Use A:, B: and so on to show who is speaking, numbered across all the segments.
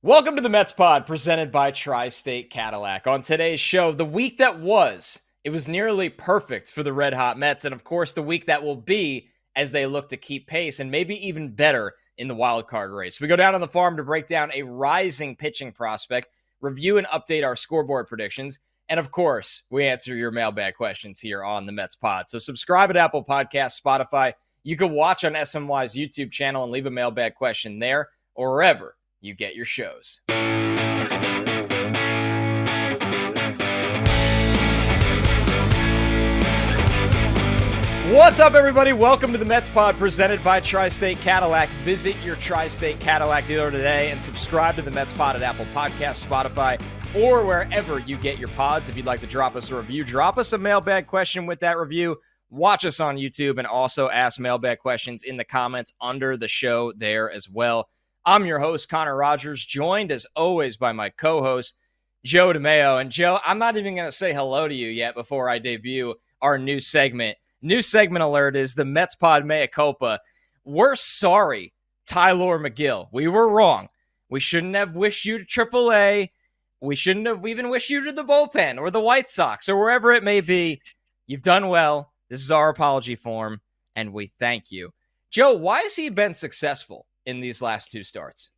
A: Welcome to the Mets Pod, presented by Tri-State Cadillac. On today's show, the week that was, it was nearly perfect for the Red Hot Mets, and of course, the week that will be as they look to keep pace and maybe even better in the wild card race. We go down on the farm to break down a rising pitching prospect, review and update our scoreboard predictions, and of course, we answer your mailbag questions here on the Mets Pod. So subscribe at Apple Podcasts, Spotify. You can watch on SNY's YouTube channel and leave a mailbag question there or wherever you get your shows. What's up, everybody? Welcome to the Mets Pod presented by Tri-State Cadillac. Visit your Tri-State Cadillac dealer today and subscribe to the Mets Pod at Apple Podcasts, Spotify, or wherever you get your pods. If you'd like to drop us a review, drop us a mailbag question with that review. Watch us on YouTube and also ask mailbag questions in the comments under the show there as well. I'm your host, Connor Rogers, joined as always by my co-host, Joe DeMayo. And Joe, I'm not even going to say hello to you yet before I debut our new segment. New segment alert is the Mets Pod Mea Culpa. We're sorry, Tylor Megill. We were wrong. We shouldn't have wished you to AAA. We shouldn't have even wished you to the bullpen or the White Sox or wherever it may be. You've done well. This is our apology form, and we thank you. Joe, why has he been successful in these last two starts?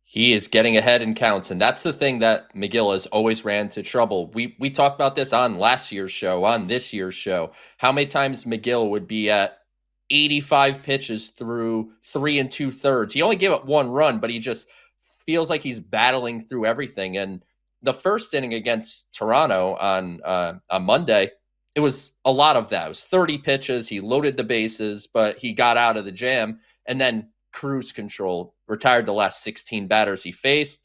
B: He is getting ahead in counts, and that's the thing that Megill has always ran into trouble. We talked about this on last year's show, on this year's show, how many times Megill would be at 85 pitches through 3 2/3. He only gave up one run, but he just feels like he's battling through everything. And the first inning against Toronto on Monday, it was a lot of that. It was 30 pitches. He loaded the bases, but he got out of the jam, and then cruise control, retired the last 16 batters he faced.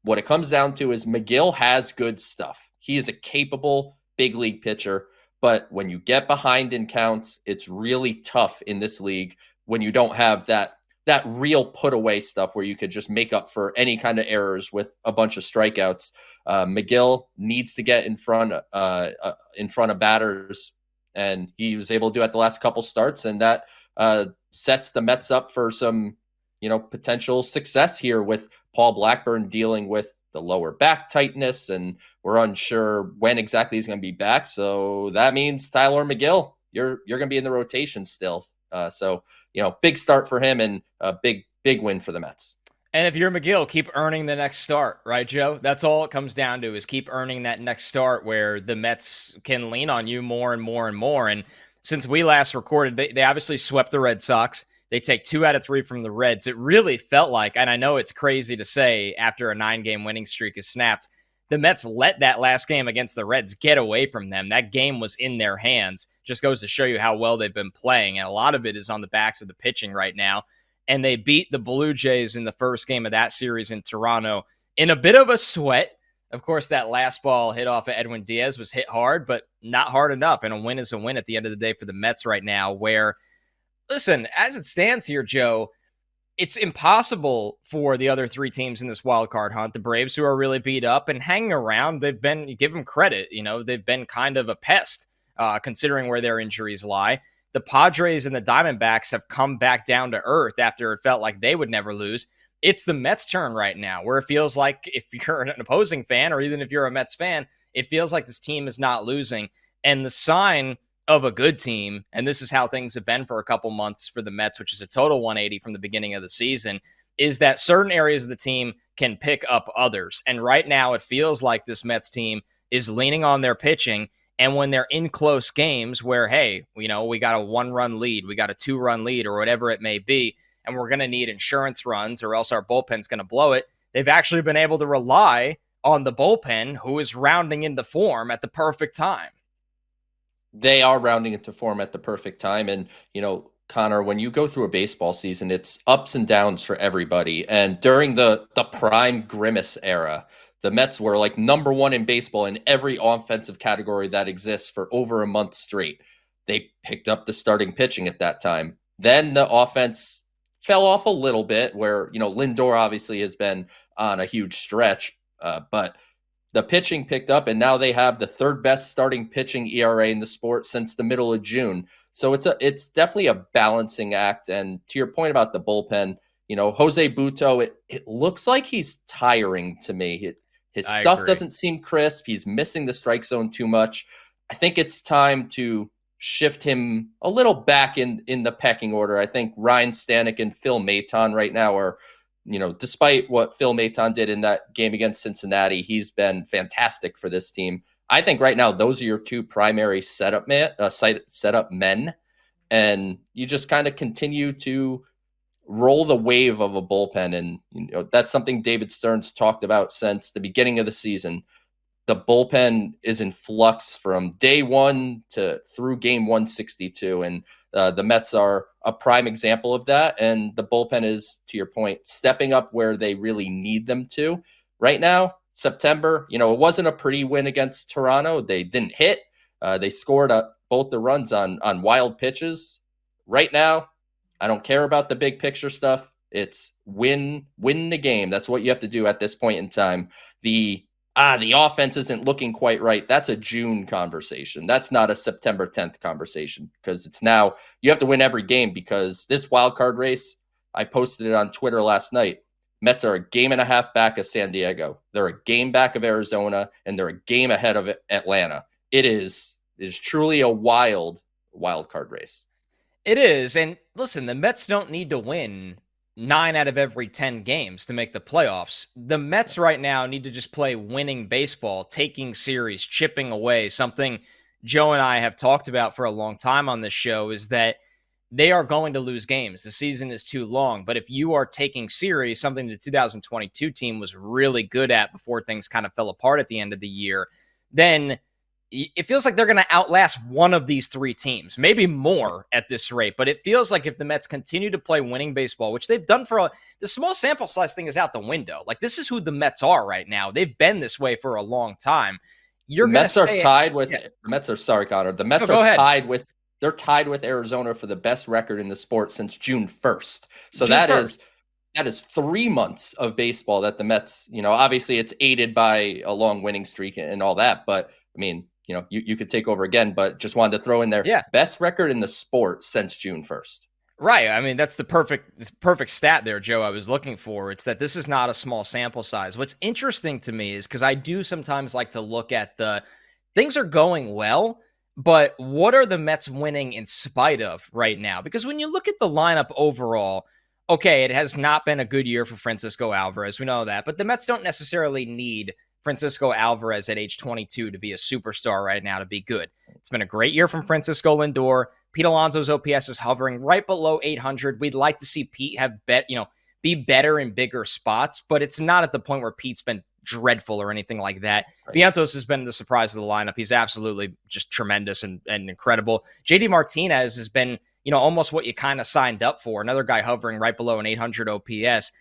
B: What it comes down to is Megill has good stuff. He is a capable big league pitcher, but when you get behind in counts, it's really tough in this league when you don't have that real put away stuff where you could just make up for any kind of errors with a bunch of strikeouts. Megill needs to get in front of batters, and he was able to do it the last couple starts, and that sets the Mets up for some, potential success here with Paul Blackburn dealing with the lower back tightness, and we're unsure when exactly he's going to be back. So that means Tylor Megill, you're going to be in the rotation still. So big start for him and a big win for the Mets.
A: And if you're Megill, keep earning the next start, right, Joe? That's all it comes down to, is keep earning that next start where the Mets can lean on you more and more and more. And since we last recorded, they obviously swept the Red Sox. They take 2 out of 3 from the Reds. It really felt like, and I know it's crazy to say after a 9-game winning streak is snapped, the Mets let that last game against the Reds get away from them. That game was in their hands. Just goes to show you how well they've been playing. And a lot of it is on the backs of the pitching right now. And they beat the Blue Jays in the first game of that series in Toronto in a bit of a sweat. Of course, that last ball hit off of Edwin Diaz was hit hard, but not hard enough. And a win is a win at the end of the day for the Mets right now, where, listen, as it stands here, Joe, it's impossible for the other 3 teams in this wild card hunt. The Braves, who are really beat up and hanging around, you give them credit. They've been kind of a pest considering where their injuries lie. The Padres and the Diamondbacks have come back down to earth after it felt like they would never lose. It's the Mets' turn right now, where it feels like, if you're an opposing fan or even if you're a Mets fan, it feels like this team is not losing. And the sign of a good team, and this is how things have been for a couple months for the Mets, which is a total 180 from the beginning of the season, is that certain areas of the team can pick up others. And right now it feels like this Mets team is leaning on their pitching. And when they're in close games where, hey, we got a 1-run lead, we got a 2-run lead, or whatever it may be, and we're going to need insurance runs or else our bullpen's going to blow it, they've actually been able to rely on the bullpen, who is rounding into form at the perfect time.
B: They are rounding into form at the perfect time. And, Connor, when you go through a baseball season, it's ups and downs for everybody. And during the prime Grimace era, the Mets were like number 1 in baseball in every offensive category that exists for over a month straight. They picked up the starting pitching at that time. Then the offense fell off a little bit where, Lindor obviously has been on a huge stretch, but the pitching picked up, and now they have the 3rd best starting pitching ERA in the sport since the middle of June. So it's definitely a balancing act. And to your point about the bullpen, Jose Buto, it looks like he's tiring to me. His
A: I
B: stuff
A: agree.
B: doesn't seem crisp. He's missing the strike zone too much. I think it's time to shift him a little back in the pecking order. I think Ryan Stanek and Phil Maton right now are, despite what Phil Maton did in that game against Cincinnati, he's been fantastic for this team. I think right now those are your two primary setup men, and you just kind of continue to roll the wave of a bullpen. And that's something David Stern's talked about since the beginning of the season. The bullpen is in flux from day one to through game 162. And the Mets are a prime example of that. And the bullpen is, to your point, stepping up where they really need them to. Right now, September, it wasn't a pretty win against Toronto. They didn't hit. They scored both the runs on wild pitches. Right now, I don't care about the big picture stuff. It's win the game. That's what you have to do at this point in time. The offense isn't looking quite right. That's a June conversation. That's not a September 10th conversation, because it's now you have to win every game, because this wild card race, I posted it on Twitter last night. Mets are a game and a half back of San Diego. They're a game back of Arizona, and they're a game ahead of Atlanta. It is truly a wild card race.
A: It is. And listen, the Mets don't need to win 9 out of every 10 games to make the playoffs. The Mets right now need to just play winning baseball, taking series, chipping away. Something Joe and I have talked about for a long time on this show is that they are going to lose games. The season is too long. But if you are taking series, something the 2022 team was really good at before things kind of fell apart at the end of the year, then it feels like they're going to outlast one of these three teams, maybe more at this rate. But it feels like if the Mets continue to play winning baseball, which they've done the small sample size thing is out the window. Like, this is who the Mets are right now. They've been this way for a long time.
B: The Mets are tied with the Mets are sorry, Connor. The Mets are tied with they're tied with Arizona for the best record in the sport since June 1st. So that is 3 months of baseball that the Mets, obviously it's aided by a long winning streak and all that. But I mean, you could take over again, but just wanted to throw in there best record in the sport since June 1st.
A: Right. I mean, that's the perfect stat there, Joe, I was looking for. It's that this is not a small sample size. What's interesting to me is, because I do sometimes like to look at things are going well, but what are the Mets winning in spite of right now? Because when you look at the lineup overall, okay, it has not been a good year for Francisco Alvarez. We know that, but the Mets don't necessarily need Francisco Alvarez at age 22 to be a superstar right now to be good. It's been a great year from Francisco Lindor. Pete Alonso's OPS is hovering right below 800. We'd like to see Pete be better in bigger spots, but it's not at the point where Pete's been dreadful or anything like that. Right. Vientos has been the surprise of the lineup. He's absolutely just tremendous and incredible. JD Martinez has been, almost what you kind of signed up for. Another guy hovering right below an 800 OPS.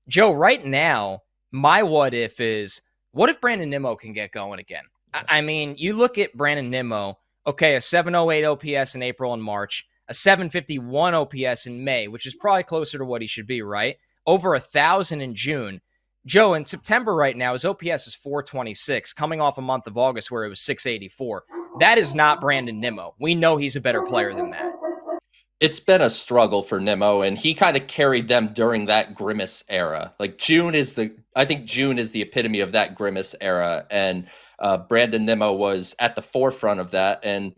A: Joe, right now, my what if is, what if Brandon Nimmo can get going again? I mean, you look at Brandon Nimmo, okay, a 708 OPS in April and March, a 751 OPS in May, which is probably closer to what he should be, right? Over 1,000 in June. Joe, in September right now, his OPS is 426, coming off a month of August where it was 684. That is not Brandon Nimmo. We know he's a better player than that.
B: It's been a struggle for Nimmo, and he kind of carried them during that Grimace era. Like I think June is the epitome of that Grimace era, and Brandon Nimmo was at the forefront of that. And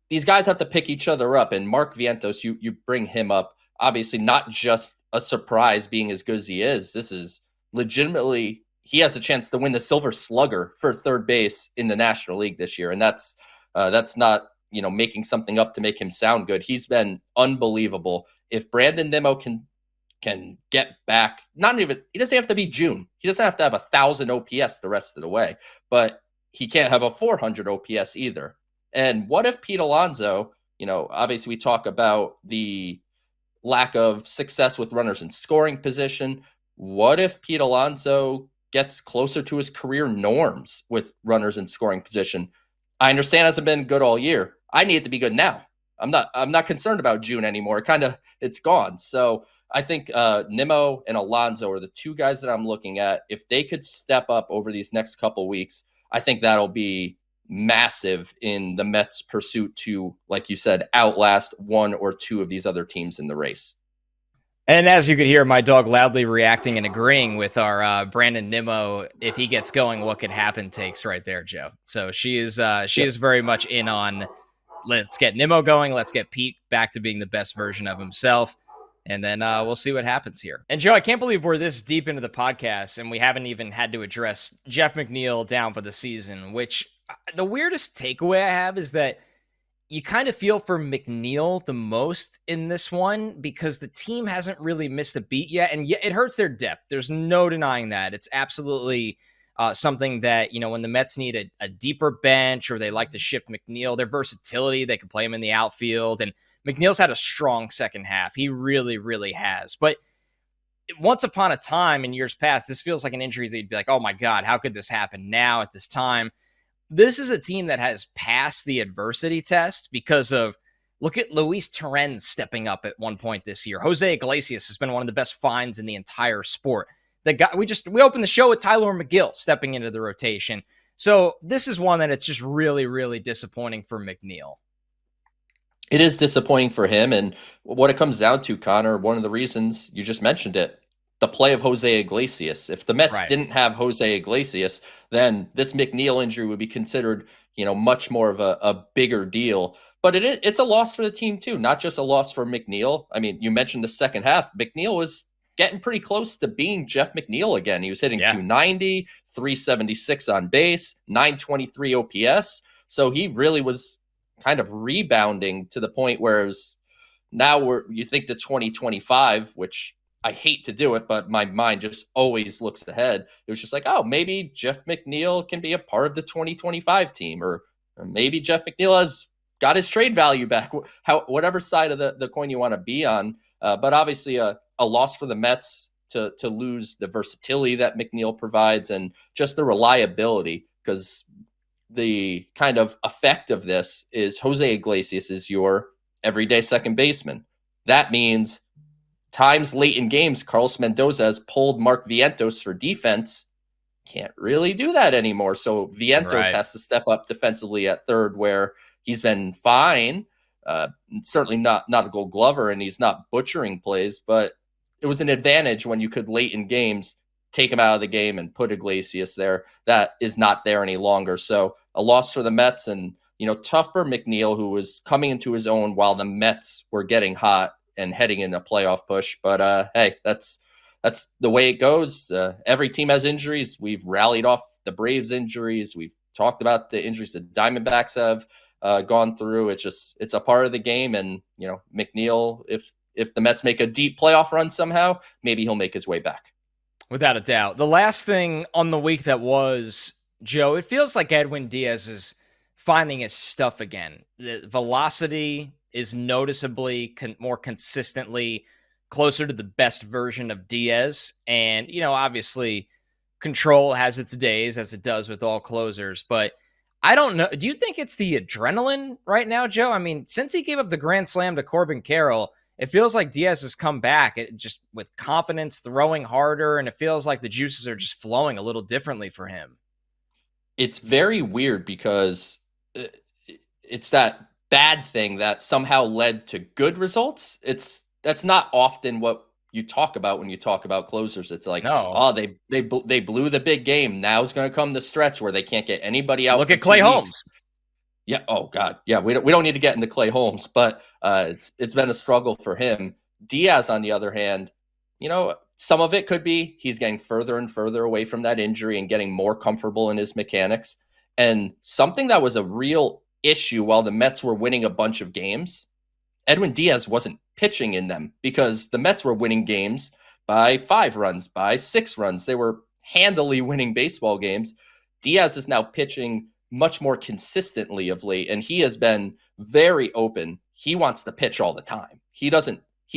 B: these guys have to pick each other up. And Mark Vientos, you bring him up, obviously not just a surprise being as good as he is. This is legitimately, he has a chance to win the Silver Slugger for third base in the National League this year, and that's not making something up to make him sound good. He's been unbelievable. If Brandon Nimmo can get back, he doesn't have to be June. He doesn't have to have 1,000 OPS the rest of the way, but he can't have a 400 OPS either. And what if Pete Alonso, obviously we talk about the lack of success with runners in scoring position. What if Pete Alonso gets closer to his career norms with runners in scoring position? I understand it hasn't been good all year. I need it to be good now. I'm not concerned about June anymore. It's gone. So I think Nimmo and Alonso are the two guys that I'm looking at. If they could step up over these next couple weeks, I think that'll be massive in the Mets' pursuit to, like you said, outlast one or two of these other teams in the race.
A: And as you could hear, my dog loudly reacting and agreeing with our Brandon Nimmo. If he gets going, what could happen? Takes right there, Joe. So she
B: Yeah.
A: is very much in on. Let's get Nimmo going. Let's get Pete back to being the best version of himself. And then we'll see what happens here. And Joe, I can't believe we're this deep into the podcast and we haven't even had to address Jeff McNeil down for the season, which the weirdest takeaway I have is that you kind of feel for McNeil the most in this one because the team hasn't really missed a beat yet. And yet it hurts their depth. There's no denying that. It's absolutely something that, when the Mets need a deeper bench or they like to shift McNeil, their versatility, they can play him in the outfield. And McNeil's had a strong second half. He really, really has. But once upon a time in years past, this feels like an injury that you'd be like, oh my God, how could this happen now at this time? This is a team that has passed the adversity test because of look at Luis Torrens stepping up at one point this year. Jose Iglesias has been one of the best finds in the entire sport. The guy we opened the show with Tylor Megill stepping into the rotation. So this is one that it's just really, really disappointing for McNeil.
B: It is disappointing for him. And what it comes down to, Connor, one of the reasons you just mentioned it, the play of Jose Iglesias. If the Mets didn't have Jose Iglesias, then this McNeil injury would be considered, much more of a bigger deal. But it's a loss for the team too, not just a loss for McNeil. I mean, you mentioned the second half. McNeil was getting pretty close to being Jeff McNeil again. He was hitting 290, 376 on base, 923 OPS. So he really was kind of rebounding to the point where it was, now you think the 2025, which I hate to do it, but my mind just always looks ahead. It was just like, oh, maybe Jeff McNeil can be a part of the 2025 team, or maybe Jeff McNeil has got his trade value back, whatever side of the coin you want to be on. But obviously a loss for the Mets to lose the versatility that McNeil provides and just the reliability, because the kind of effect of this is Jose Iglesias is your everyday second baseman. That means times late in games, Carlos Mendoza has pulled Mark Vientos for defense. Can't really do that anymore. So Vientos has to step up defensively at third, where he's been fine. Certainly not a Gold Glover, and he's not butchering plays, but it was an advantage when you could late in games take him out of the game and put Iglesias there. That is not there any longer. So a loss for the Mets, and tough for McNeil, who was coming into his own while the Mets were getting hot and heading in a playoff push. But hey, that's the way it goes. Every team has injuries. We've rallied off the Braves injuries. We've talked about the injuries the Diamondbacks have gone through. It's a part of the game. And McNeil, if the Mets make a deep playoff run somehow, maybe he'll make his way back.
A: Without a doubt. The last thing on the week that was, Joe, it feels like Edwin Diaz is finding his stuff again. The velocity is noticeably more consistently closer to the best version of Diaz. And, obviously control has its days, as it does with all closers, but I don't know. Do you think it's the adrenaline right now, Joe? I mean, since he gave up the grand slam to Corbin Carroll, it feels like Diaz has come back just with confidence, throwing harder, and it feels like the juices are just flowing a little differently for him.
B: It's very weird because it's that bad thing that somehow led to good results. That's not often what you talk about when you talk about closers. It's like, they blew the big game. Now it's going to come the stretch where they can't get anybody out.
A: Look at Clay Holmes.
B: Yeah. Oh God. Yeah. We don't need to get into Clay Holmes, but it's been a struggle for him. Diaz, on the other hand, some of it could be he's getting further and further away from that injury and getting more comfortable in his mechanics. And something that was a real issue while the Mets were winning a bunch of games, Edwin Diaz wasn't pitching in them because the Mets were winning games by 5 runs, by 6 runs. They were handily winning baseball games. Diaz is now pitching much more consistently of late, and he has been very open. He wants to pitch all the time. He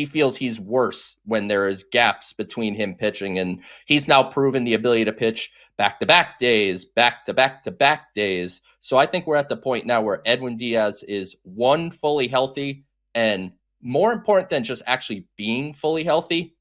B: feels he's worse when there is gaps between him pitching, and he's now proven the ability to pitch back-to-back days, back-to-back-to-back days. So I think we're at the point now where Edwin Diaz is, one, fully healthy, and more important than just actually being fully healthy,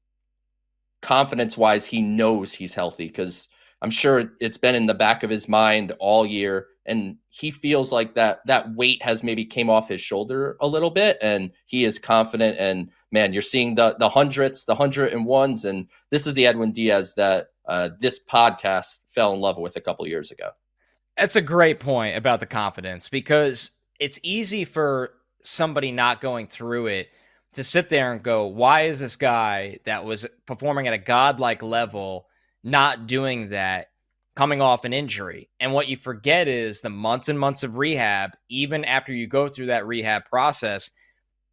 B: confidence-wise, he knows he's healthy, because I'm sure it's been in the back of his mind all year, And he feels like that weight has maybe came off his shoulder a little bit, and he is confident. And man, you're seeing the hundreds, the 101s, and this is the Edwin Diaz that this podcast fell in love with a couple years ago.
A: That's a great point about the confidence, because it's easy for somebody not going through it to sit there and go, why is this guy that was performing at a godlike level not doing that, coming off an injury? And what you forget is the months and months of rehab. Even after you go through that rehab process,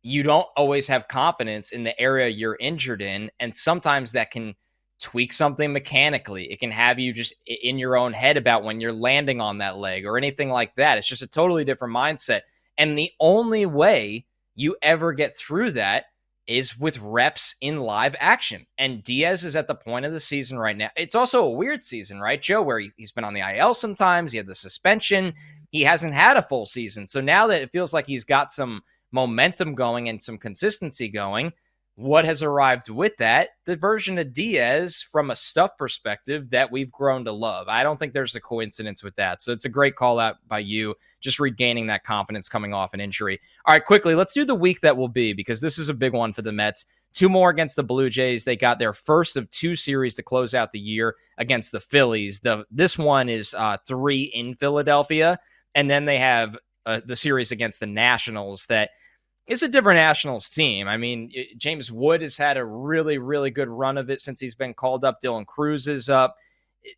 A: you don't always have confidence in the area you're injured in. And sometimes that can tweak something mechanically. It can have you just in your own head about when you're landing on that leg or anything like that. It's just a totally different mindset. And the only way you ever get through that is with reps in live action. And Diaz is at the point of the season right now. It's also a weird season, right, Joe, where he's been on the IL sometimes. He had the suspension. He hasn't had a full season. So now that it feels like he's got some momentum going and some consistency going, what has arrived with that? The version of Diaz from a stuff perspective that we've grown to love. I don't think there's a coincidence with that. So it's a great call out by you, just regaining that confidence coming off an injury. All right, quickly, let's do the week that will be, because this is a big one for the Mets. 2 more against the Blue Jays. They got their first of 2 series to close out the year against the Phillies. This one is 3 in Philadelphia. And then they have the series against the Nationals that is a different Nationals team. I mean, James Wood has had a really, really good run of it since he's been called up. Dylan Cruz is up.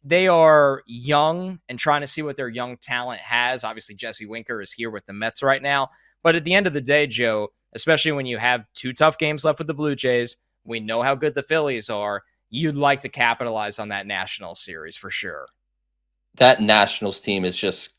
A: They are young and trying to see what their young talent has. Obviously, Jesse Winker is here with the Mets right now. But at the end of the day, Joe, especially when you have 2 tough games left with the Blue Jays, we know how good the Phillies are. You'd like to capitalize on that Nationals series for sure.
B: That Nationals team is just,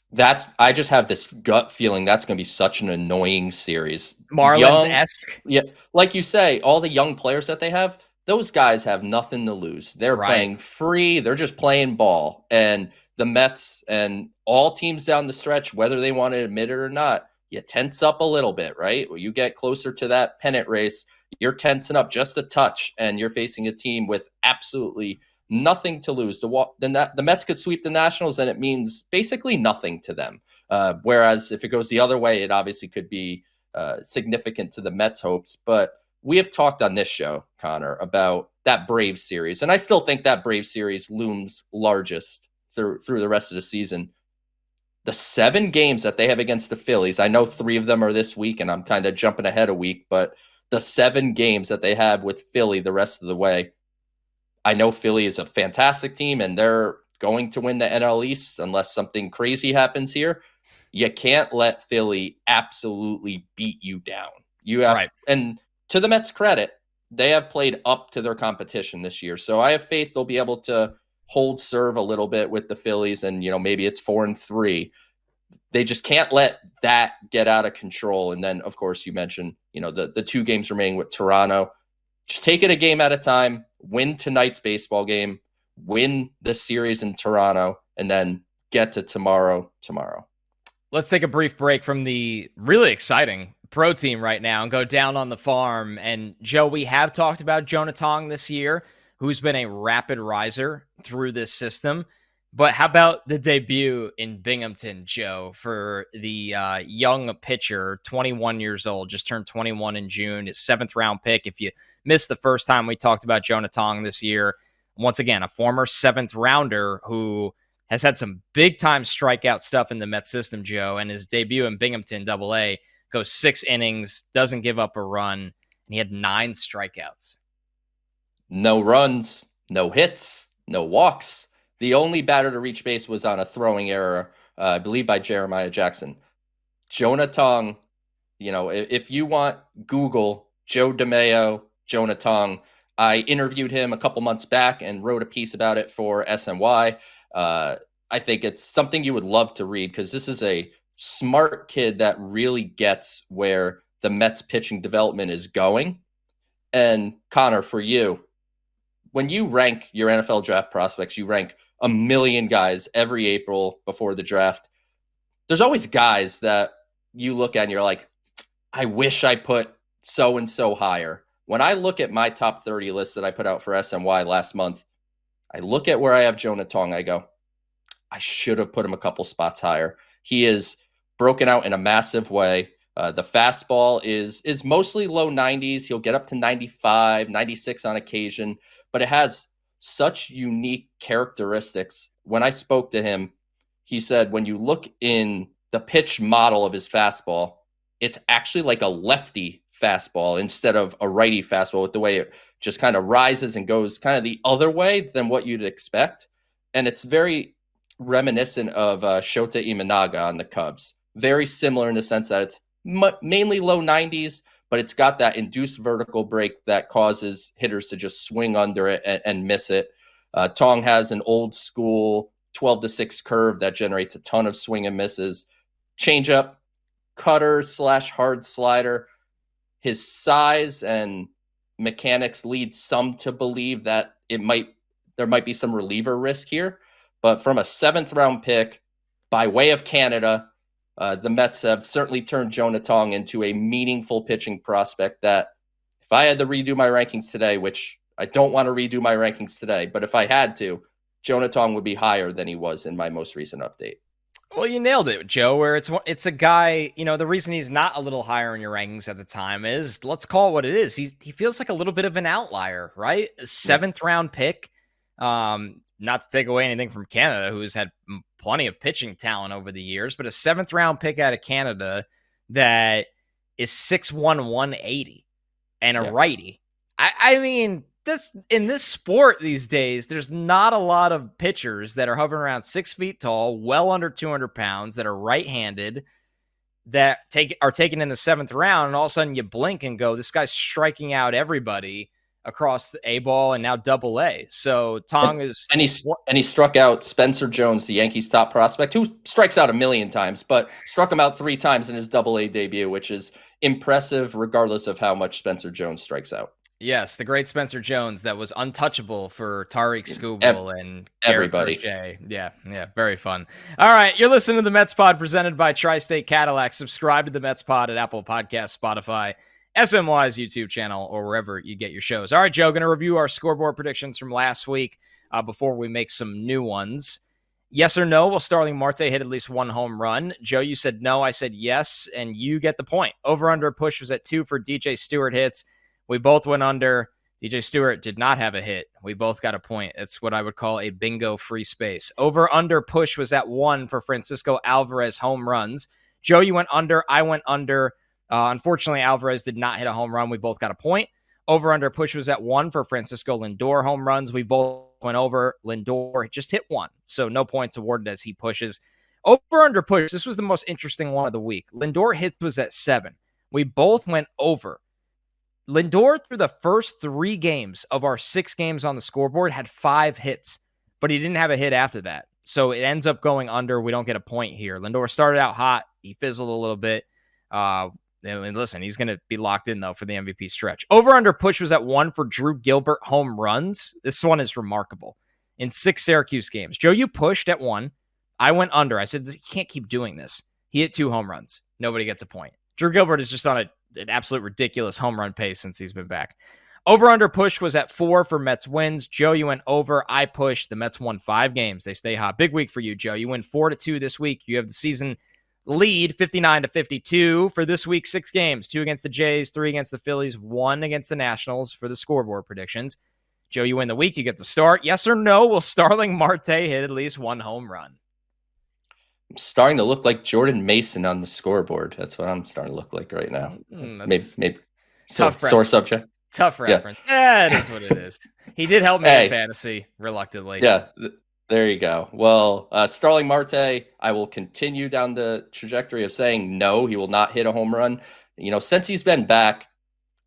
B: I just have this gut feeling that's going to be such an annoying series.
A: Marlins-esque.
B: Yeah. Like you say, all the young players that they have, those guys have nothing to lose. They're playing free. They're just playing ball. And the Mets and all teams down the stretch, whether they want to admit it or not, you tense up a little bit, right? When you get closer to that pennant race, you're tensing up just a touch, and you're facing a team with absolutely nothing to lose. The Mets could sweep the Nationals, and it means basically nothing to them. Whereas if it goes the other way, it obviously could be significant to the Mets' hopes. But we have talked on this show, Connor, about that Braves series, and I still think that Braves series looms largest through the rest of the season. The 7 games that they have against the Phillies, I know 3 of them are this week, and I'm kind of jumping ahead a week, but the 7 games that they have with Philly the rest of the way, I know Philly is a fantastic team, and they're going to win the NL East unless something crazy happens here. You can't let Philly absolutely beat you down. You have, and to the Mets' credit, they have played up to their competition this year. So I have faith they'll be able to hold serve a little bit with the Phillies, and maybe it's 4-3. They just can't let that get out of control. And then, of course, you mentioned the 2 games remaining with Toronto. Just take it a game at a time. Win tonight's baseball game. Win the series in Toronto, and then get to tomorrow.
A: Let's take a brief break from the really exciting pro team right now and go down on the farm. And Joe, we have talked about Jonah Tong this year, who's been a rapid riser through this system. But how about the debut in Binghamton, Joe, for the young pitcher, 21 years old, just turned 21 in June, his 7th round pick. If you missed the first time we talked about Jonah Tong this year, once again, a former 7th rounder who has had some big time strikeout stuff in the Mets system, Joe, and his debut in Binghamton AA goes 6 innings, doesn't give up a run, and he had 9 strikeouts.
B: No runs, no hits, no walks. The only batter to reach base was on a throwing error, I believe by Jeremiah Jackson. Jonah Tong, if you want, Google Joe DeMayo, Jonah Tong. I interviewed him a couple months back and wrote a piece about it for SNY. I think it's something you would love to read, because this is a smart kid that really gets where the Mets pitching development is going. And Connor, for you, when you rank your NFL draft prospects, you rank a million guys every April before the draft. There's always guys that you look at and you're like, I wish I put so-and-so higher. When I look at my top 30 list that I put out for SNY last month, I look at where I have Jonah Tong. I go, I should have put him a couple spots higher. He is broken out in a massive way. The fastball is mostly low 90s. He'll get up to 95, 96 on occasion, but it has such unique characteristics. When I spoke to him, he said when you look in the pitch model of his fastball, it's actually like a lefty fastball instead of a righty fastball, with the way it just kind of rises and goes kind of the other way than what you'd expect. And it's very reminiscent of Shota Imanaga on the Cubs. Very similar in the sense that it's mainly low 90s, but it's got that induced vertical break that causes hitters to just swing under it and miss it. Tong has an old school 12-6 curve that generates a ton of swing and misses. Changeup, cutter / hard slider. His size and mechanics lead some to believe that there might be some reliever risk here. But from a 7th round pick by way of Canada, the Mets have certainly turned Jonah Tong into a meaningful pitching prospect that if I had to redo my rankings today, which I don't want to redo my rankings today, but if I had to, Jonah Tong would be higher than he was in my most recent update.
A: Well, you nailed it, Joe, where it's a guy, the reason he's not a little higher in your rankings at the time is, let's call it what it is. He feels like a little bit of an outlier, right? A 7th round pick. Not to take away anything from Canada, who's had plenty of pitching talent over the years, but a 7th round pick out of Canada that is 6'1", 180 and a righty. I mean, in this sport these days, there's not a lot of pitchers that are hovering around 6 feet tall, well under 200 pounds, that are right-handed, that are taken in the 7th round, and all of a sudden you blink and go, this guy's striking out everybody across the A ball and now double A. So Tong is...
B: And he struck out Spencer Jones, the Yankees' top prospect, who strikes out a million times, but struck him out 3 times in his double A debut, which is impressive regardless of how much Spencer Jones strikes out.
A: Yes, the great Spencer Jones that was untouchable for Tariq Skubal and
B: everybody.
A: Crochet. Yeah, very fun. All right, you're listening to the Mets Pod presented by Tri-State Cadillac. Subscribe to the Mets Pod at Apple Podcasts, Spotify, SNY's YouTube channel, or wherever you get your shows. All right, Joe, going to review our scoreboard predictions from last week before we make some new ones. Yes or no, will Starling Marte hit at least 1 home run? Joe, you said no. I said yes, and you get the point. Over-under push was at 2 for DJ Stewart hits. We both went under. DJ Stewart did not have a hit. We both got a point. It's what I would call a bingo free space. Over-under push was at 1 for Francisco Alvarez home runs. Joe, you went under. I went under. Unfortunately, Alvarez did not hit a home run. We both got a point. Over-under push was at 1 for Francisco Lindor home runs. We both went over. Lindor just hit 1, so no points awarded as he pushes. Over-under push, this was the most interesting one of the week. Lindor hits was at 7. We both went over. Lindor, through the first 3 games of our 6 games on the scoreboard, had 5 hits, but he didn't have a hit after that. So it ends up going under. We don't get a point here. Lindor started out hot. He fizzled a little bit. And listen, he's going to be locked in, though, for the MVP stretch. Over-under push was at 1 for Drew Gilbert home runs. This one is remarkable. In 6 Syracuse games. Joe, you pushed at 1. I went under. I said, he can't keep doing this. He hit 2 home runs. Nobody gets a point. Drew Gilbert is just on an absolute ridiculous home run pace since he's been back. Over-under push was at 4 for Mets wins. Joe, you went over. I pushed. The Mets won 5 games. They stay hot. Big week for you, Joe. You win 4-2 this week. You have the season lead 59-52 for this week. 6 games, 2 against the Jays, 3 against the Phillies, 1 against the Nationals for the scoreboard predictions. Joe, you win the week. You get to start. Yes or no, will Starling Marte hit at least 1 home run?
B: I'm starting to look like Jordan Mason on the scoreboard. That's what I'm starting to look like right now. Maybe sore subject.
A: Tough reference. Yeah, it is what it is. He did help me in fantasy, reluctantly.
B: Yeah, there you go. Well, Starling Marte, I will continue down the trajectory of saying no, he will not hit a home run. Since he's been back,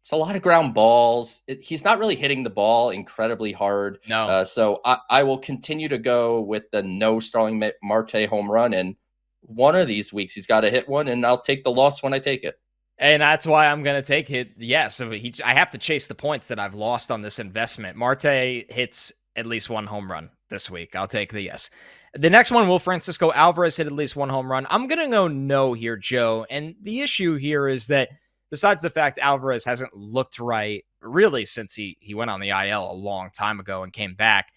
B: it's a lot of ground balls. He's not really hitting the ball incredibly hard.
A: No.
B: So I will continue to go with the no Starling Marte home run. And one of these weeks, he's got to hit one, and I'll take the loss when I take it.
A: And that's why I'm going to take it. Yes, I have to chase the points that I've lost on this investment. Marte hits at least 1 home run this week. I'll take the yes. The next one, will Francisco Alvarez hit at least 1 home run? I'm going to go no here, Joe. And the issue here is that besides the fact Alvarez hasn't looked right really since he went on the IL a long time ago and came back,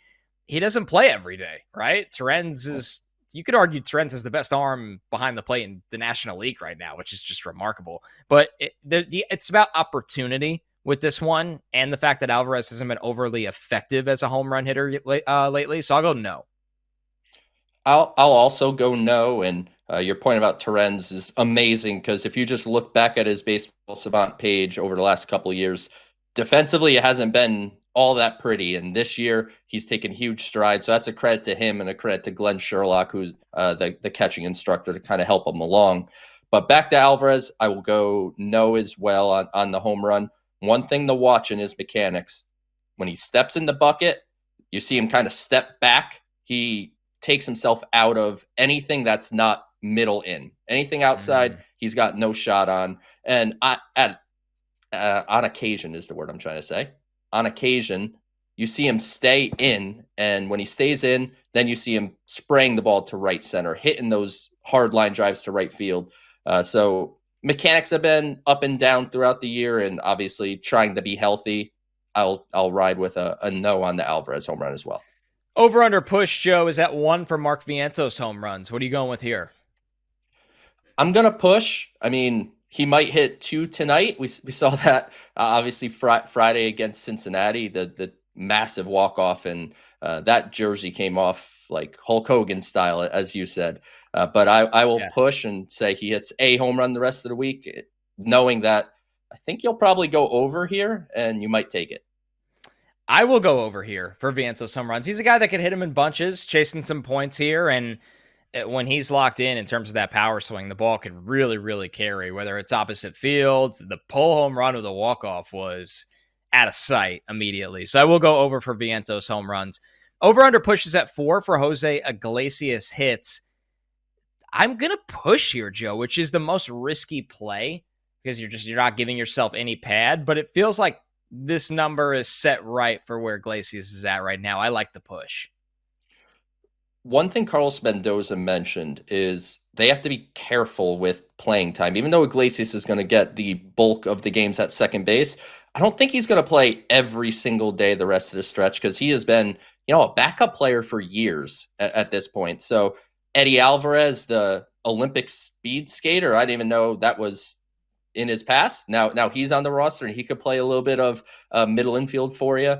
A: he doesn't play every day, right? Torrens is you could argue Trent is the best arm behind the plate in the National League right now, which is just remarkable. But it's about opportunity with this one, and the fact that Alvarez hasn't been overly effective as a home run hitter lately. So I'll go no.
B: I'll also go no. And your point about Torrens is amazing, because if you just look back at his Baseball Savant page over the last couple of years, defensively it hasn't been all that pretty. And this year he's taken huge strides. So that's a credit to him and a credit to Glenn Sherlock, who's the catching instructor, to kind of help him along. But back to Alvarez, I will go no as well on the home run. One thing to watch in his mechanics: when he steps in the bucket, you see him kind of step back. He takes himself out of anything that's not middle in. Anything outside, he's got no shot on. And on occasion is the word I'm trying to say. On occasion, you see him stay in, and when he stays in, then you see him spraying the ball to right center, hitting those hard line drives to right field. So mechanics have been up and down throughout the year, and obviously trying to be healthy. I'll ride with a no on the Alvarez home run as well.
A: Over under push, Joe, is at 1 for Mark Vientos home runs. What are you going with here?
B: I'm going to push. I mean, he might hit 2 tonight. We saw that obviously Friday against Cincinnati, the massive walk-off, and that jersey came off like Hulk Hogan style, as you said. But I will push and say he hits a home run the rest of the week, knowing that I think you'll probably go over here, and you might take it.
A: I will go over here for Vientos home runs. He's a guy that can hit him in bunches, chasing some points here, and when he's locked in terms of that power swing, the ball can really, really carry, whether it's opposite field. The pull home run or the walk-off was out of sight immediately. So I will go over for Vientos home runs. Over-under pushes at 4 for Jose Iglesias hits. I'm going to push here, Joe, which is the most risky play because you're not giving yourself any pad, but it feels like this number is set right for where Iglesias is at right now. I like the push.
B: One thing Carlos Mendoza mentioned is they have to be careful with playing time. Even though Iglesias is going to get the bulk of the games at second base, I don't think he's going to play every single day the rest of the stretch, because he has been, a backup player for years at this point. So Eddie Alvarez, the Olympic speed skater, I didn't even know that was in his past. Now he's on the roster and he could play a little bit of middle infield for you.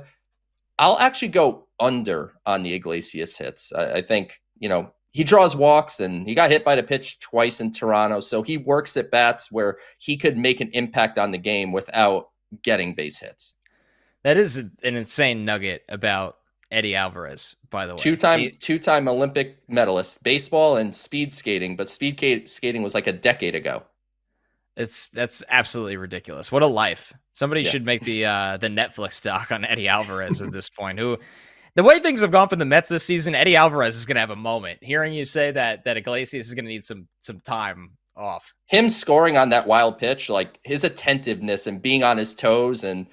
B: I'll actually go under on the Iglesias hits. I think, he draws walks and he got hit by the pitch twice in Toronto. So he works at bats where he could make an impact on the game without getting base hits.
A: That is an insane nugget about Eddie Alvarez, by the
B: way. Two-time Olympic medalist, baseball and speed skating, but speed skating was like a decade ago.
A: That's absolutely ridiculous. What a life. Somebody should make the Netflix doc on Eddie Alvarez at this point. Who, the way things have gone for the Mets this season, Eddie Alvarez is going to have a moment. Hearing you say that Iglesias is going to need some time off.
B: Him scoring on that wild pitch, like his attentiveness and being on his toes, and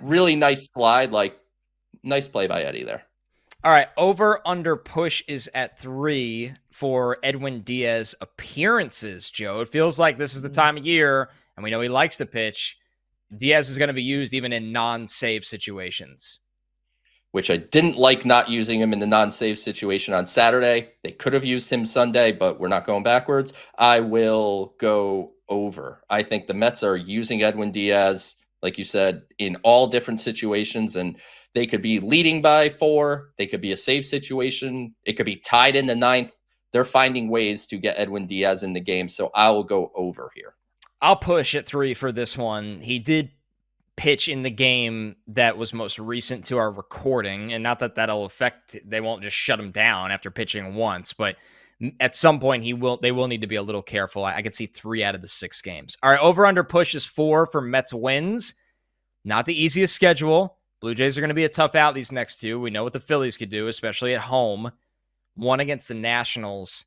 B: really nice slide, like nice play by Eddie there.
A: All right, over under push is at 3 for Edwin Diaz appearances, Joe. It feels like this is the time of year, and we know he likes to pitch. Diaz is going to be used even in non-save situations.
B: Which I didn't like not using him in the non-save situation on Saturday. They could have used him Sunday, but we're not going backwards. I will go over. I think the Mets are using Edwin Diaz, like you said, in all different situations, and they could be leading by 4. They could be a save situation. It could be tied in the 9th. They're finding ways to get Edwin Diaz in the game, so I will go over here.
A: I'll push at 3 for this one. He did pitch in the game that was most recent to our recording, and not that that'll affect, they won't just shut him down after pitching once, but at some point they will need to be a little careful. I could see 3 out of the 6 games. All right, over under push is 4 for Mets wins. Not the easiest schedule. Blue Jays are going to be a tough out these next 2. We know what the Phillies could do, especially at home. 1 against the Nationals.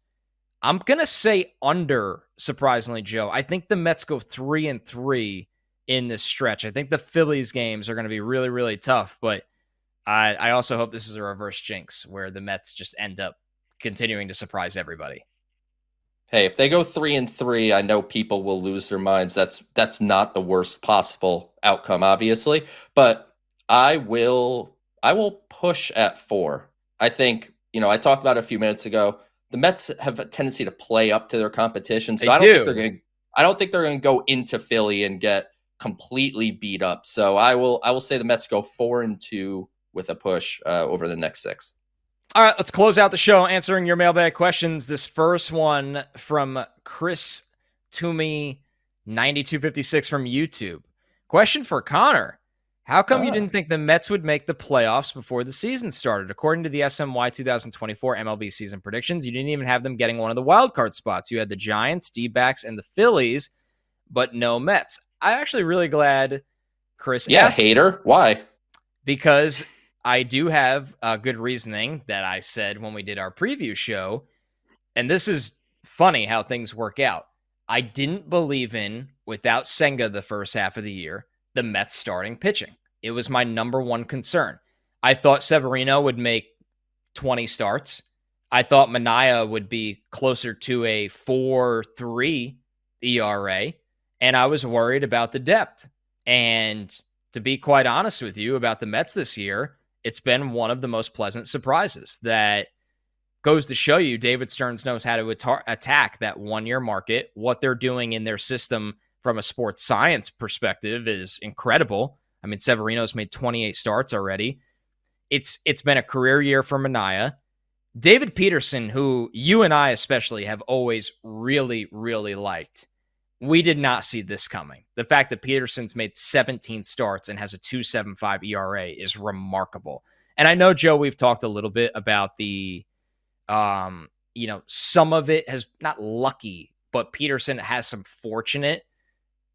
A: I'm going to say under, surprisingly, Joe. I think the Mets go 3-3 in this stretch. I think the Phillies games are going to be really, really tough, but I also hope this is a reverse jinx where the Mets just end up continuing to surprise everybody.
B: Hey, if they go 3-3, I know people will lose their minds. That's not the worst possible outcome, obviously, but I will push at 4. I think, I talked about it a few minutes ago. the Mets have a tendency to play up to their competition. So
A: They do.
B: I don't think they're going to go into Philly and get completely beat up. So I will say the Mets go 4-2 with a push over the next 6.
A: All right, let's close out the show answering your mailbag questions. This first one from Chris Toomey 9256 from YouTube. Question for Connor. How come you didn't think the Mets would make the playoffs before the season started? According to the SNY 2024 MLB season predictions, you didn't even have them getting one of the wild card spots. You had the Giants, D-backs, and the Phillies, but no Mets. I'm actually really glad Chris asked
B: hater.
A: This
B: why?
A: because I do have good reasoning that I said when we did our preview show, and this is funny how things work out. I didn't believe in, without Senga the first half of the year, the Mets starting pitching. It was my number one concern. I thought Severino would make 20 starts. I thought Manaea would be closer to a 4.3 ERA, and I was worried about the depth. And to be quite honest with you about the Mets this year, it's been one of the most pleasant surprises. That goes to show you David Stearns knows how to attack that one-year market. What they're doing in their system from a sports science perspective is incredible. I mean, Severino's made 28 starts already. It's been a career year for Manaea. David Peterson, who you and I especially have always really, really liked, we did not see this coming. The fact that Peterson's made 17 starts and has a 2.75 ERA is remarkable. And I know, Joe, we've talked a little bit about the, some of it has not lucky, but Peterson has some fortunate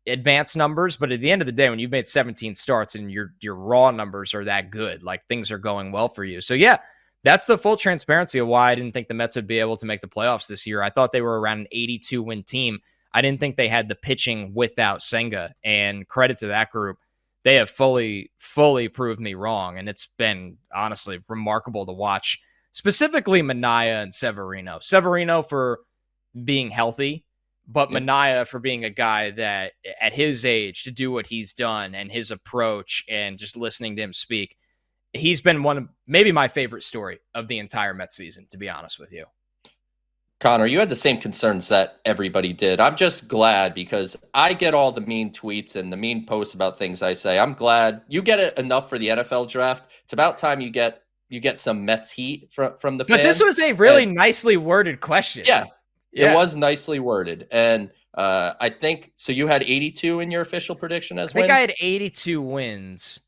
A: advanced numbers. But at the end of the day, when you've made 17 starts and your raw numbers are that good, like things are going well for you. So yeah, that's the full transparency of why I didn't think the Mets would be able to make the playoffs this year. I thought they were around an 82 win team. I didn't think they had the pitching without Senga, and credit to that group. They have fully proved me wrong. And it's been honestly remarkable to watch, specifically Manaea and Severino. Severino for being healthy, but Manaea for being a guy that at his age to do what he's done and his approach and just listening to him speak, he's been one of maybe my favorite story of the entire Mets season, to be honest with you.
B: Connor, you had the same concerns that everybody did. I'm just glad because I get all the mean tweets and the mean posts about things I say. I'm glad you get it enough for the NFL draft. It's about time you get some Mets heat from the fans.
A: But this was a really nicely worded question.
B: Yeah, it was nicely worded. And I think, so you had 82 in your official prediction as wins?
A: I think I had 82 wins.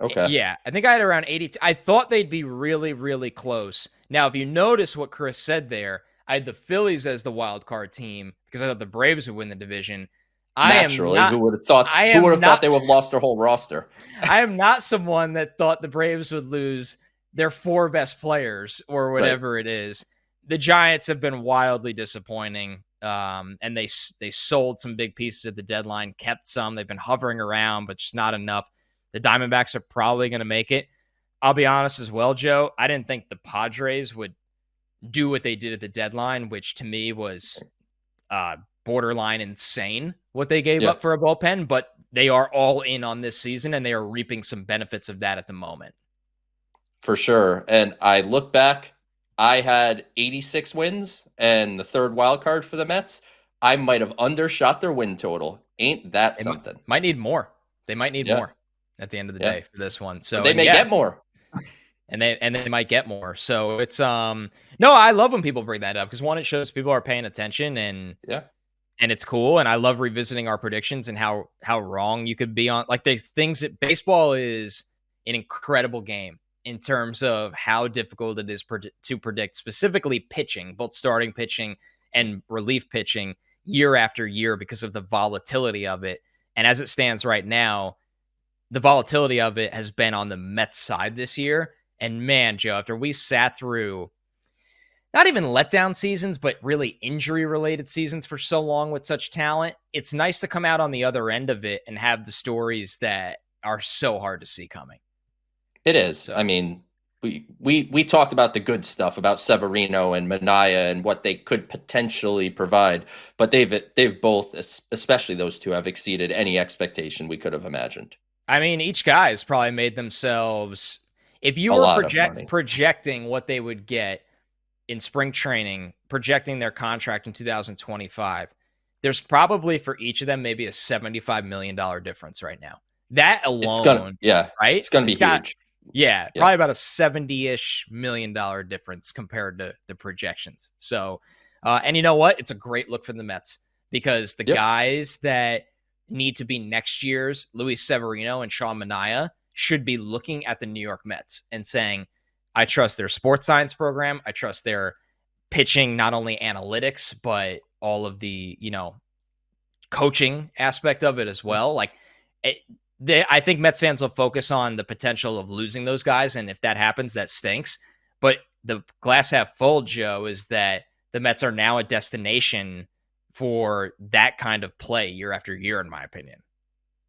B: Okay.
A: Yeah, I think I had around 82. I thought they'd be really, really close. Now, if you notice what Chris said there, I had the Phillies as the wild card team because I thought the Braves would win the division.
B: Naturally, who would have thought they would have lost their whole roster?
A: I am not someone that thought the Braves would lose their 4 best players or whatever it is. The Giants have been wildly disappointing, and they sold some big pieces at the deadline, kept some. They've been hovering around, but just not enough. The Diamondbacks are probably going to make it. I'll be honest as well, Joe. I didn't think the Padres would do what they did at the deadline, which to me was borderline insane what they gave up for a bullpen, but they are all in on this season and they are reaping some benefits of that at the moment.
B: For sure. And I look back, I had 86 wins and the third wild card for the Mets. I might have undershot their win total. Ain't that something?
A: Might need more. They might need more at the end of the day for this one. So
B: but they may get more.
A: And they might get more. So it's no, I love when people bring that up because one, it shows people are paying attention and it's cool. And I love revisiting our predictions and how wrong you could be on like these things. That baseball is an incredible game in terms of how difficult it is to predict, specifically pitching, both starting pitching and relief pitching year after year because of the volatility of it. And as it stands right now, the volatility of it has been on the Mets side this year. And man, Joe, after we sat through not even letdown seasons, but really injury-related seasons for so long with such talent, it's nice to come out on the other end of it and have the stories that are so hard to see coming.
B: It is. So, I mean, we talked about the good stuff about Severino and Manaea and what they could potentially provide, but they've both, especially those two, have exceeded any expectation we could have imagined.
A: I mean, each guy has probably made themselves. If you were projecting what they would get, in spring training, projecting their contract in 2025, there's probably for each of them maybe a $75 million difference right now. That alone, right?
B: It's gonna be
A: It's got,
B: huge.
A: yeah,
B: Yeah.
A: probably about a $70-ish million difference compared to the projections. So, and you know what? It's a great look for the Mets because the guys that need to be next year's Luis Severino and Sean Manaea should be looking at the New York Mets and saying, I trust their sports science program. I trust their pitching, not only analytics, but all of the, coaching aspect of it as well. Like, I think Mets fans will focus on the potential of losing those guys. And if that happens, that stinks. But the glass half full, Joe, is that the Mets are now a destination for that kind of play year after year, in my opinion.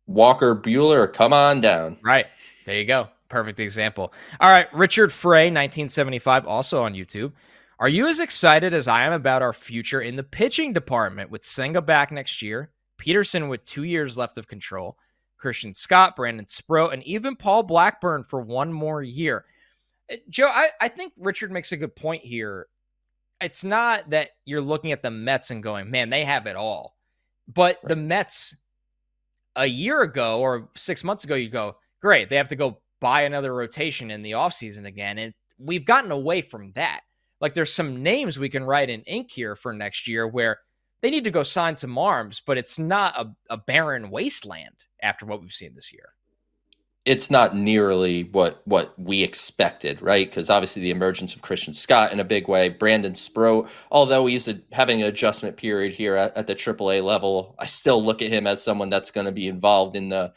B: Walker Buehler, come on down.
A: Right. There you go. Perfect example. All right. Richard Frey, 1975, also on YouTube. Are you as excited as I am about our future in the pitching department with Senga back next year, Peterson with 2 years left of control, Christian Scott, Brandon Sproat, and even Paul Blackburn for one more year? Joe, I think Richard makes a good point here. It's not that you're looking at the Mets and going, man, they have it all. But the Mets a year ago or 6 months ago, you go, great, they have to go buy another rotation in the offseason again. And we've gotten away from that. Like, there's some names we can write in ink here for next year where they need to go sign some arms, but it's not a barren wasteland after what we've seen this year.
B: It's not nearly what we expected, right? Because obviously the emergence of Christian Scott in a big way, Brandon Sproat, although he's having an adjustment period here at the AAA level, I still look at him as someone that's going to be involved in the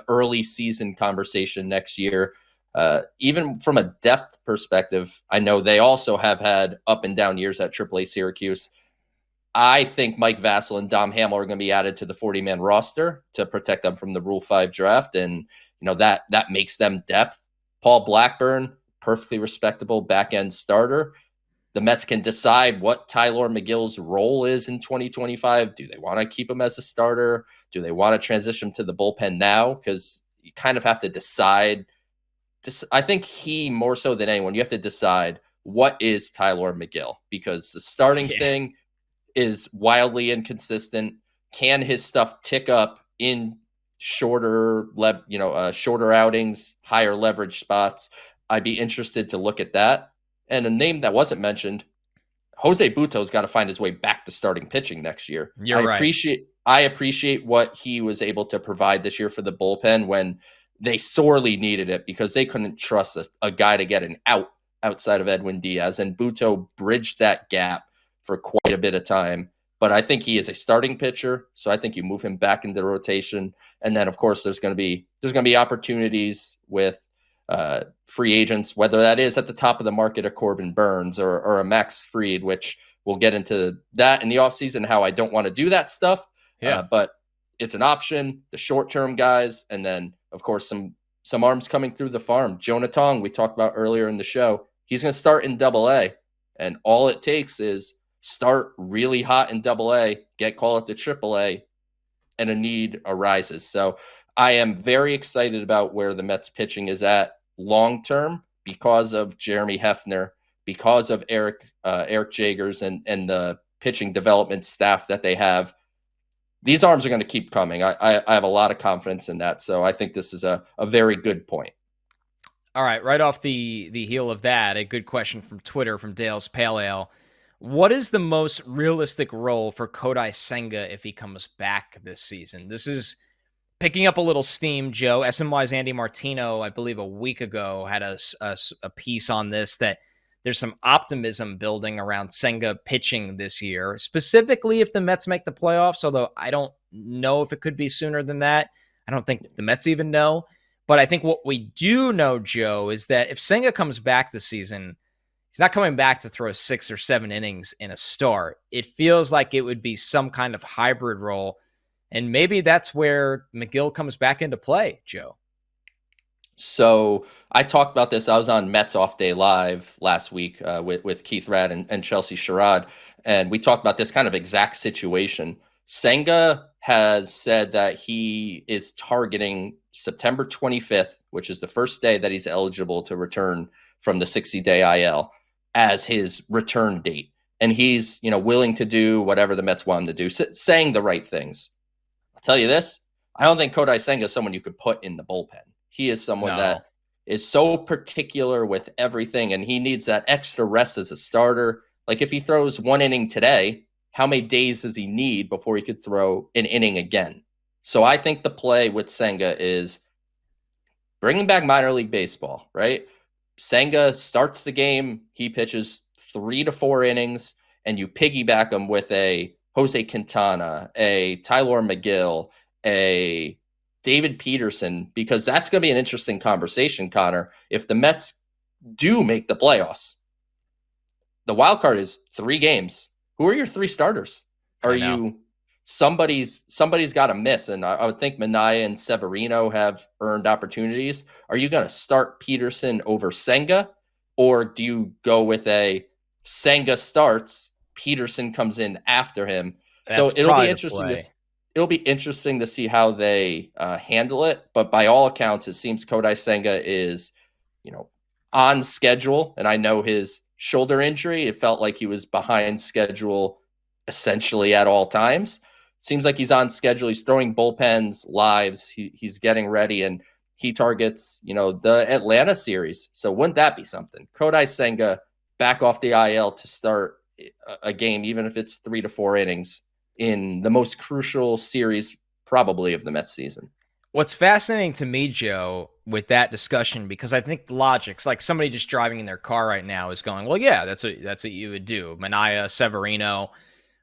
B: early season conversation next year. Even from a depth perspective, I know they also have had up and down years at AAA Syracuse. I think Mike Vassell and Dom Hamill are going to be added to the 40-man roster to protect them from the Rule 5 draft, and that makes them depth. Paul Blackburn, perfectly respectable back-end starter. The Mets can decide what Tylor Megill's role is in 2025. Do they want to keep him as a starter? Do they want to transition to the bullpen now? Because you kind of have to decide. I think he, more so than anyone, you have to decide what is Tylor Megill, because the starting thing is wildly inconsistent. Can his stuff tick up in shorter outings, higher leverage spots? I'd be interested to look at that. And a name that wasn't mentioned, Jose Buto's got to find his way back to starting pitching next year. I appreciate what he was able to provide this year for the bullpen when they sorely needed it, because they couldn't trust a guy to get an out outside of Edwin Diaz. And Buto bridged that gap for quite a bit of time. But I think he is a starting pitcher, so I think you move him back into the rotation. And then, of course, there's going to be opportunities with free agents, whether that is at the top of the market, a Corbin Burns or a Max Fried, which we'll get into that in the offseason, how I don't want to do that stuff. But it's an option, the short-term guys, and then, of course, some arms coming through the farm. Jonah Tong, we talked about earlier in the show, he's going to start in Double-A, and all it takes is start really hot in Double-A, get called up to Triple-A, and a need arises. So I am very excited about where the Mets pitching is at long-term because of Jeremy Hefner, because of Eric Jagers and the pitching development staff that they have. These arms are going to keep coming. I have a lot of confidence in that. So I think this is a very good point.
A: All right. Right off the heel of that, a good question from Twitter from Dale's Pale Ale. What is the most realistic role for Kodai Senga if he comes back this season? This is picking up a little steam, Joe. SNY's Andy Martino, I believe a week ago, had a piece on this, that there's some optimism building around Senga pitching this year, specifically if the Mets make the playoffs, although I don't know if it could be sooner than that. I don't think the Mets even know. But I think what we do know, Joe, is that if Senga comes back this season, he's not coming back to throw 6 or 7 innings in a start. It feels like it would be some kind of hybrid role. And maybe that's where Megill comes back into play, Joe.
B: So I talked about this. I was on Mets Off Day Live last week with Keith Rad and Chelsea Sherrod, and we talked about this kind of exact situation. Senga has said that he is targeting September 25th, which is the first day that he's eligible to return from the 60-day IL. as his return date. And he's, willing to do whatever the Mets want him to do, saying the right things. I'll tell you this, I don't think Kodai Senga is someone you could put in the bullpen. He is someone
A: No.
B: that is so particular with everything, and he needs that extra rest as a starter. Like if he throws one inning today, how many days does he need before he could throw an inning again? So I think the play with Senga is bringing back minor league baseball, right? Senga starts the game, he pitches 3 to 4 innings, and you piggyback him with a Jose Quintana, a Tylor Megill, a David Peterson, because that's going to be an interesting conversation, Connor. If the Mets do make the playoffs, the wild card is 3 games. Who are your 3 starters? Are you somebody's got to miss? And I would think McNeil and Severino have earned opportunities. Are you going to start Peterson over Senga, or do you go with a Senga starts, Peterson comes in after him?
A: That's
B: So it'll be interesting to see how they handle it. But by all accounts, it seems Kodai Senga is, on schedule. And I know his shoulder injury, it felt like he was behind schedule essentially at all times. Seems like he's on schedule. He's throwing bullpens, lives. He's getting ready, and he targets, the Atlanta series. So wouldn't that be something? Kodai Senga back off the IL to start a game, even if it's 3 to 4 innings in the most crucial series probably of the Mets season.
A: What's fascinating to me, Joe, with that discussion, because I think the logic's like somebody just driving in their car right now is going, well, yeah, that's what you would do. Manaea, Severino,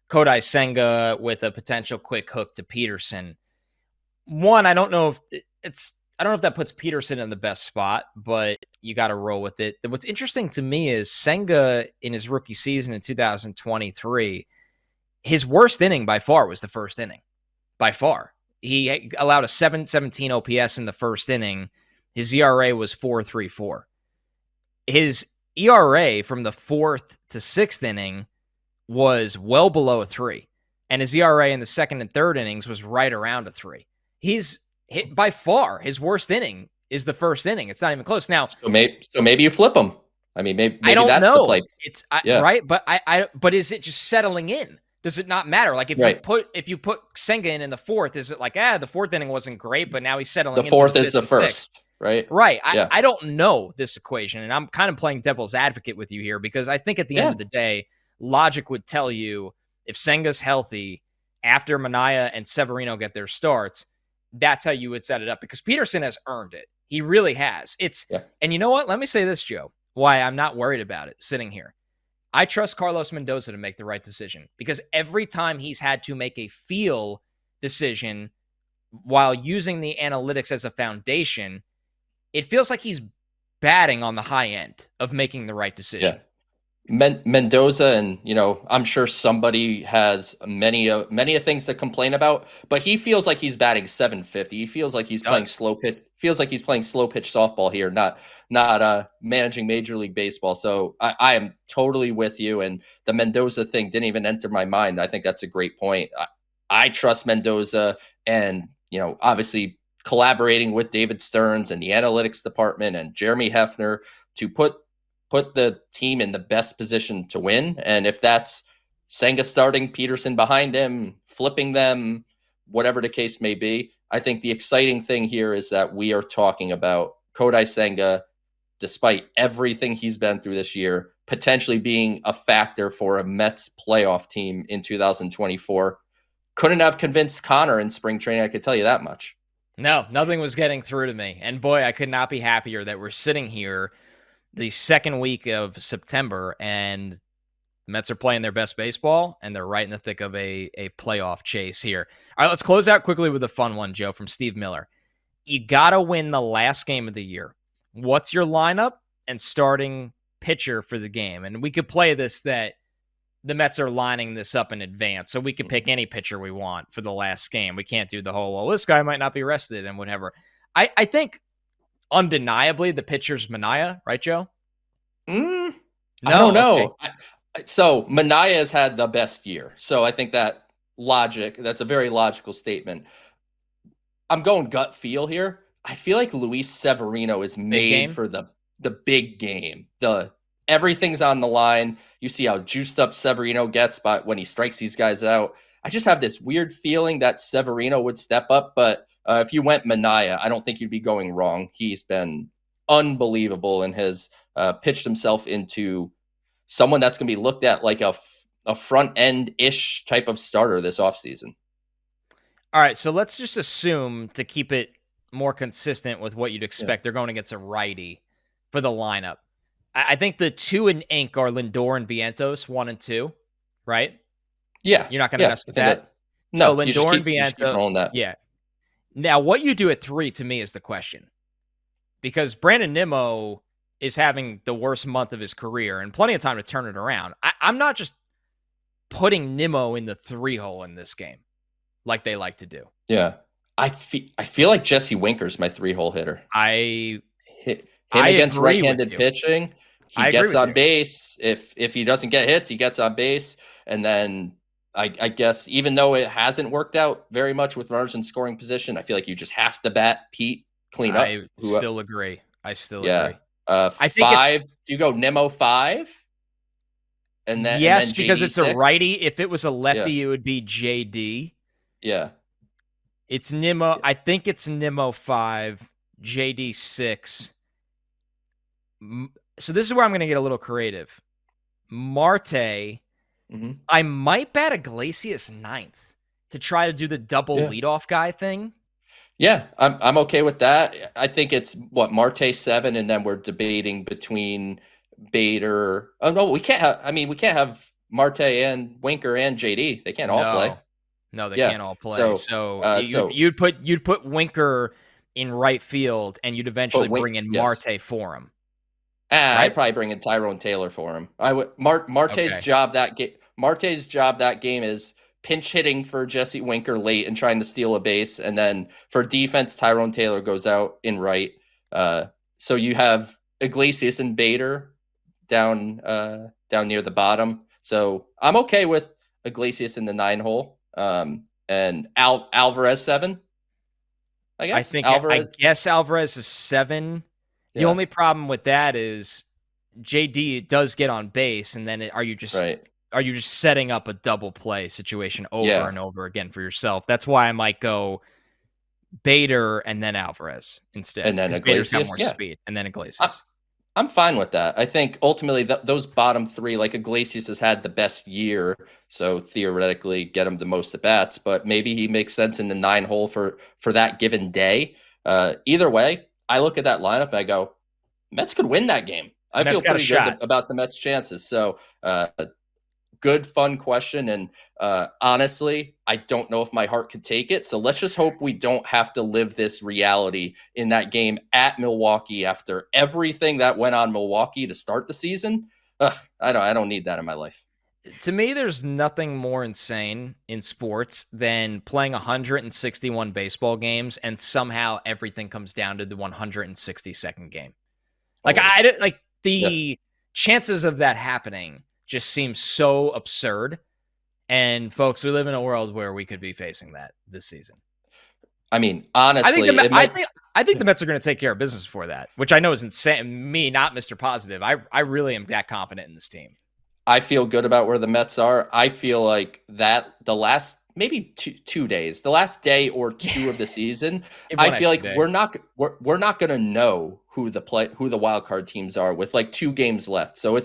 A: Kodai Senga with a potential quick hook to Peterson. One, I don't know if that puts Peterson in the best spot, but you got to roll with it. What's interesting to me is Senga in his rookie season in 2023, his worst inning by far was the first inning. By far. He allowed a 7.17 OPS in the first inning. His ERA was 4.34. His ERA from the 4th to 6th inning was well below a 3. And his ERA in the 2nd and 3rd innings was right around a 3. He's hit by far his worst inning is the first inning. It's not even close. Now,
B: so maybe you flip him. I mean, maybe
A: I don't
B: that's
A: know.
B: The play.
A: It's right, but but is it just settling in? Does it not matter? Like if you put Senga in the 4th, is it like the 4th inning wasn't great, but now he's settling in?
B: The 4th is the first, right?
A: Right. I don't know this equation, and I'm kind of playing devil's advocate with you here because I think at the end of the day, logic would tell you if Senga's healthy after Manaea and Severino get their starts, that's how you would set it up because Peterson has earned it. He really has. And you know what? Let me say this, Joe, why I'm not worried about it sitting here. I trust Carlos Mendoza to make the right decision because every time he's had to make a feel decision while using the analytics as a foundation, it feels like he's batting on the high end of making the right decision.
B: Yeah. Mendoza, and I'm sure somebody has many things to complain about, but he feels like he's batting 750. He feels like he's playing slow pitch. Feels like he's playing slow pitch softball here, not managing Major League Baseball. So I am totally with you. And the Mendoza thing didn't even enter my mind. I think that's a great point. I trust Mendoza, and obviously collaborating with David Stearns and the analytics department and Jeremy Hefner to put the team in the best position to win. And if that's Senga starting, Peterson behind him, flipping them, whatever the case may be, I think the exciting thing here is that we are talking about Kodai Senga, despite everything he's been through this year, potentially being a factor for a Mets playoff team in 2024. Couldn't have convinced Connor in spring training, I could tell you that much.
A: No, nothing was getting through to me. And boy, I could not be happier that we're sitting here the second week of September, and the Mets are playing their best baseball, and they're right in the thick of a playoff chase here. All right, let's close out quickly with a fun one, Joe, from Steve Miller. You got to win the last game of the year. What's your lineup and starting pitcher for the game? And we could play this that the Mets are lining this up in advance, so we could pick any pitcher we want for the last game. We can't do the whole, well, this guy might not be rested and whatever. I think undeniably the pitcher's Manaea, right, Joe?
B: No, I don't know. Okay. So Manaea has had the best year. So I think that's a very logical statement. I'm going gut feel here. I feel like Luis Severino is made for the big game, the everything's on the line. You see how juiced up Severino gets when he strikes these guys out. I just have this weird feeling that Severino would step up, but if you went Manaea, I don't think you'd be going wrong. He's been unbelievable and has pitched himself into someone that's going to be looked at like a front end-ish type of starter this offseason.
A: All right, so let's just assume, to keep it more consistent with what you'd expect, they're going against a righty for the lineup. I think the 2 in ink are Lindor and Vientos, 1 and 2, right?
B: Yeah.
A: You're not going to mess with that?
B: No,
A: so Lindor and Vientos.
B: Yeah.
A: Now, what you do at 3, to me, is the question. Because Brandon Nimmo is having the worst month of his career and plenty of time to turn it around. I'm not just putting Nimmo in the 3 hole in this game like they like to do.
B: Yeah. I feel like Jesse Winker's my 3-hole hitter.
A: Him
B: against right-handed pitching, he gets on base. If he doesn't get hits, he gets on base. And then I guess even though it hasn't worked out very much with runners in scoring position, I feel like you just have to bat Pete, clean up.
A: I still agree. I agree.
B: I think 5. Do you go Nimmo 5? And then
A: yes,
B: and then
A: because
B: JD
A: it's
B: 6?
A: A righty. If it was a lefty, it would be JD.
B: Yeah.
A: It's Nimmo. Yeah. I think it's Nimmo 5, JD 6. So this is where I'm going to get a little creative. Marte, I might bat Iglesias 9th to try to do the double leadoff guy thing.
B: Yeah, I'm okay with that. I think it's Marte 7, and then we're debating between Bader. Oh no, we can't have Marte and Winker and JD. They can't all play.
A: No, they can't all play. So you'd put Winker in right field, and you'd eventually bring in Marte for him.
B: Right? I'd probably bring in Tyrone Taylor for him. I would. Marte's job that game is pinch hitting for Jesse Winker late and trying to steal a base, and then for defense, Tyrone Taylor goes out in right. So you have Iglesias and Bader down near the bottom. So I'm okay with Iglesias in the 9 hole. And Alvarez 7. I
A: guess Alvarez is 7. The only problem with that is JD does get on base, and then are you just setting up a double play situation over and over again for yourself? That's why I might go Bader and then Alvarez instead. And then Iglesias, Bader's got more speed, and then Iglesias.
B: I'm fine with that. I think ultimately those bottom 3, like Iglesias has had the best year, so theoretically get him the most at bats, but maybe he makes sense in the 9 hole for that given day. Either way, I look at that lineup and I go, Mets could win that game. I feel pretty good about the Mets' chances. So good, fun question. And honestly, I don't know if my heart could take it. So let's just hope we don't have to live this reality in that game at Milwaukee after everything that went on Milwaukee to start the season. I don't need that in my life.
A: To me, there's nothing more insane in sports than playing 161 baseball games and somehow everything comes down to the 162nd game. The chances of that happening just seem so absurd. And folks, we live in a world where we could be facing that this season.
B: I mean, honestly,
A: I think the Mets are going to take care of business for that, which I know is insane. Me, not Mr. Positive. I really am that confident in this team.
B: I feel good about where the Mets are. I feel like that the last maybe 2 days, the last day or 2 of the season, I feel like we're not going to know who the wild card teams are with like 2 games left. So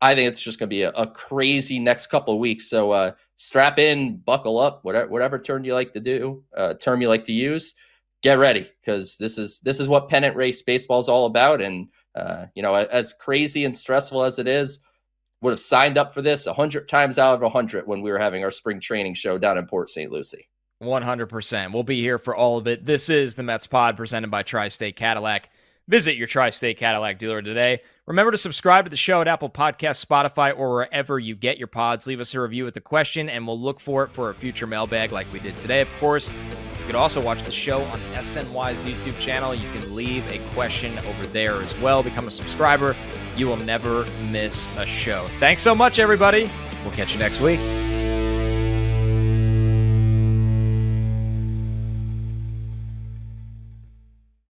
B: I think it's just going to be a crazy next couple of weeks. So strap in, buckle up, whatever term you like to use, get ready, because this is what pennant race baseball is all about. And as crazy and stressful as it is, would have signed up for this 100 times out of 100 when we were having our spring training show down in Port St. Lucie.
A: 100%. We'll be here for all of it. This is the Mets Pod presented by Tri-State Cadillac. Visit your Tri-State Cadillac dealer today. Remember to subscribe to the show at Apple Podcasts, Spotify, or wherever you get your pods. Leave us a review with the question, and we'll look for it for a future mailbag like we did today, of course. You can also watch the show on SNY's YouTube channel. You can leave a question over there as well. Become a subscriber. You will never miss a show. Thanks so much, everybody. We'll catch you next week.